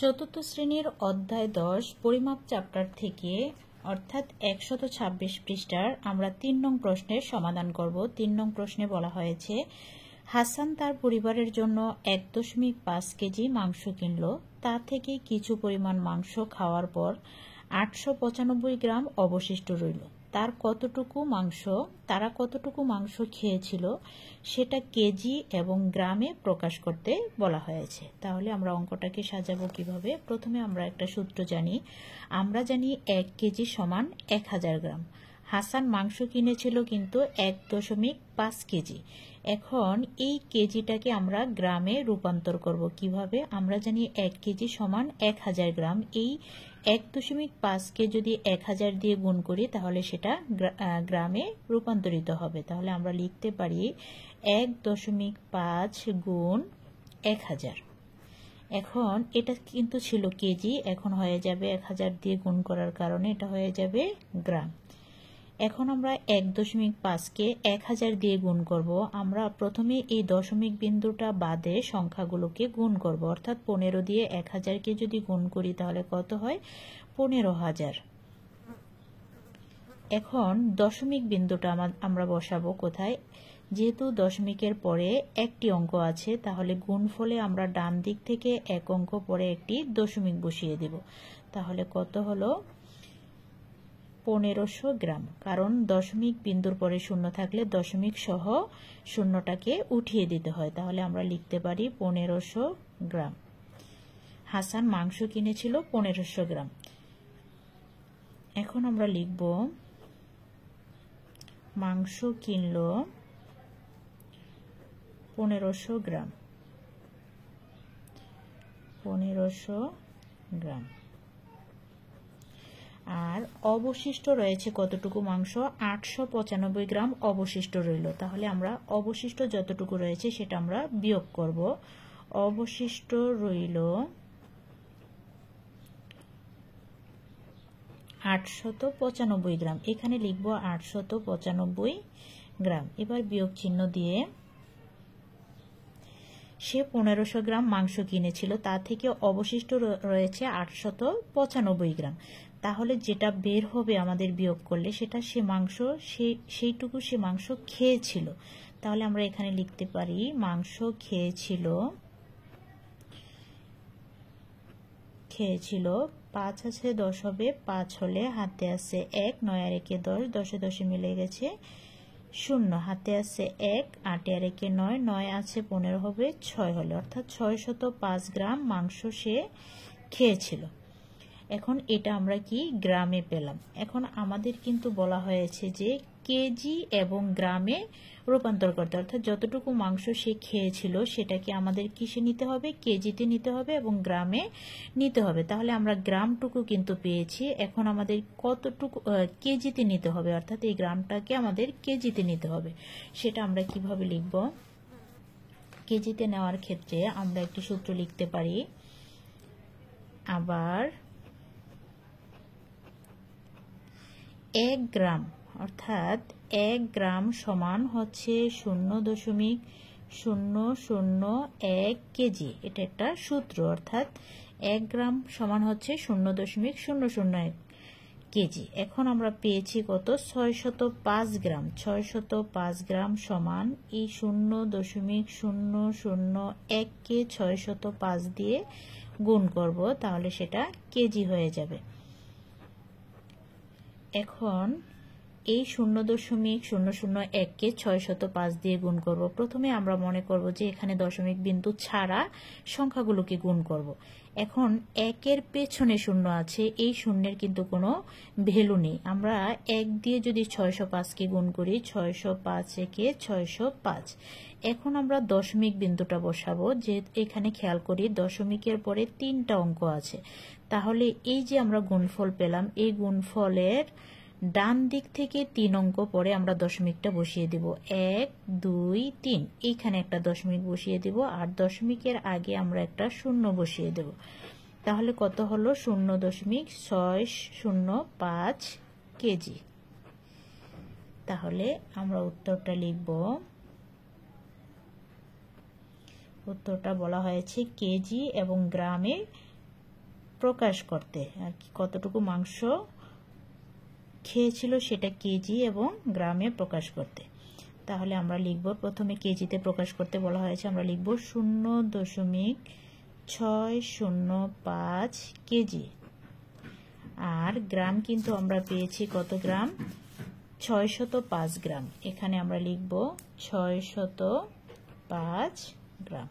চতুর্থ শ্রেণীর অধ্যায় 10 পরিমাপ চ্যাপ্টার থেকে অর্থাৎ 126 পৃষ্ঠার আমরা 3 নং প্রশ্নের সমাধান করব। 3 নং প্রশ্নে বলা হয়েছে, হাসান তার পরিবারের জন্য 1.5 কেজি মাংস কিনল। তা থেকে কিছু পরিমাণ মাংস খাওয়ার পর 895 গ্রাম অবশিষ্ট রইল। তারা কতটুকু মাংস খেয়েছিল সেটা কেজি এবং গ্রামে প্রকাশ করতে বলা হয়েছে। তাহলে আমরা অঙ্কটাকে সাজাবো কিভাবে? প্রথমে আমরা একটা সূত্র জানি। আমরা জানি 1 কেজি সমান 1000 গ্রাম। হাসান মাংস কিনেছিল কিন্তু 1.5 কেজি। এখন এই কেজিটাকে আমরা গ্রামে রূপান্তর করব কিভাবে? আমরা জানি 1 কেজি সমান 1000 গ্রাম। এই 1.5 কে যদি 1000 দিয়ে গুণ করি তাহলে সেটা গ্রামে রূপান্তরিত হবে। তাহলে আমরা লিখতে পারি 1.5 গুণ 1000। এখন এটা কিন্তু ছিল কেজি, এখন হয়ে যাবে 1000 দিয়ে গুণ করার কারণে এটা হয়ে যাবে গ্রাম। এখন আমরা 1.5 কে 1000 দিয়ে গুণ করব। আমরা প্রথমে এই দশমিক বিন্দুটা বাদে সংখ্যাগুলোকে গুণ করব, অর্থাৎ 15 দিয়ে 1000 কে যদি গুণ করি তাহলে কত হয়? 15000। এখন দশমিক বিন্দুটা আমরা বসাবো কোথায়? যেহেতু দশমিকের পরে একটি অঙ্ক আছে, তাহলে গুণফলে আমরা ডান দিক থেকে এক অঙ্ক পরে একটি দশমিক বসিয়ে দেব। তাহলে কত হলো? 1500 গ্রাম। কারণ দশমিক বিন্দুর পরে শূন্য থাকলে দশমিক সহ শূন্যটাকে উঠিয়ে দিতে হয়। তাহলে আমরা লিখতে পারি 1500 গ্রাম। হাসান মাংস কিনেছিল 1500 গ্রাম। এখন আমরা লিখব মাংস কিনল 1500 গ্রাম। 1500 গ্রাম। আর অবশিষ্ট রয়েছে কতটুকু মাংস? 895 গ্রাম অবশিষ্ট রইল। তাহলে আমরা অবশিষ্ট যতটুকু রয়েছে সেটা আমরা বিয়োগ করব। অবশিষ্ট রইল 895 গ্রাম। এখানে লিখব 895 গ্রাম। এবার বিয়োগ চিহ্ন দিয়ে সে 1500 গ্রাম মাংস কিনেছিল, তা থেকে অবশিষ্ট রয়েছে 895 গ্রাম। তাহলে যেটা বের হবে আমাদের বিয়োগ করলে সেটা সেইটুকু সে মাংস খেয়েছিল। তাহলে আমরা এখানে লিখতে পারি মাংস খেয়েছিল 5 আছে 10 হবে, 5 হলে হাতে আছে 1, 9 আর 1 10, 10 10 মিলে গেছে 0, হাতে আছে 1, 8 আর 1 9, 9 আছে 15 হবে 6 হলে, অর্থাৎ 605 গ্রাম মাংস সে খেয়েছিল। এখন এটা আমরা কি গ্রামে পেলাম। এখন আমাদের কিন্তু বলা হয়েছে যে কেজি এবং গ্রামে রূপান্তর করতে, অর্থাৎ যতটুকু মাংস সে খেয়েছিল সেটাকে আমাদের কিসে নিতে হবে? কেজিতে নিতে হবে এবং গ্রামে নিতে হবে। তাহলে আমরা গ্রামটুকু কিন্তু পেয়েছি। এখন আমাদের কতটুকু কেজিতে নিতে হবে, অর্থাৎ এই গ্রামটাকে আমাদের কেজিতে নিতে হবে। সেটা আমরা কিভাবে লিখব? কেজিতে নেওয়ার ক্ষেত্রে আমরা একটি সূত্র লিখতে পারি। আবার 1 গ্রাম, অর্থাৎ 1 গ্রাম সমান হচ্ছে 0.001 কেজি। এটা একটা সূত্র, অর্থাৎ 1 গ্রাম সমান হচ্ছে 0.001 কেজি। এখন আমরা পেয়েছি কত? 605 গ্রাম। 605 গ্রাম সমান এই 0.001 কে 605 দিয়ে গুণ করব, তাহলে সেটা কেজি হয়ে যাবে। এখন এই 0.001 কে 605 দিয়ে গুণ করব। প্রথমে আমরা মনে করব যে এখানে দশমিক বিন্দু ছাড়া সংখ্যাগুলোকে গুণ করব। এখন 1 এর পেছনে শূন্য আছে, এই শূন্যের কিন্তু কোনো ভ্যালু নেই। আমরা 1 দিয়ে যদি 605 কে গুণ করি, 605 একে 605। এখন আমরা দশমিক বিন্দুটা বসাবো। যে এখানে খেয়াল করি দশমিকের পরে 3টা অঙ্ক আছে, তাহলে এই যে আমরা গুণফল পেলাম, এই গুণফলের ডান দিক থেকে 3 অঙ্ক পরে আমরা দশমিকটা বসিয়ে দেব। 1 2 3, এইখানে একটা দশমিক বসিয়ে দেব, আর দশমিকের আগে আমরা একটা শূন্য বসিয়ে দেব। তাহলে কত হলো? 0.605 কেজি। তাহলে আমরা উত্তরটা লিখব। উত্তরটা বলা হয়েছে কেজি এবং গ্রামে প্রকাশ করতে, আর কি কতটুকু মাংস খেয়েছিল সেটা কেজি এবং গ্রামে প্রকাশ করতে। তাহলে আমরা লিখব, প্রথমে কেজিতে প্রকাশ করতে বলা হয়েছে, আমরা লিখব 0.605 কেজি। আর গ্রাম কিন্তু আমরা পেয়েছি কত গ্রাম, 605 গ্রাম। এখানে আমরা লিখব 605 গ্রাম।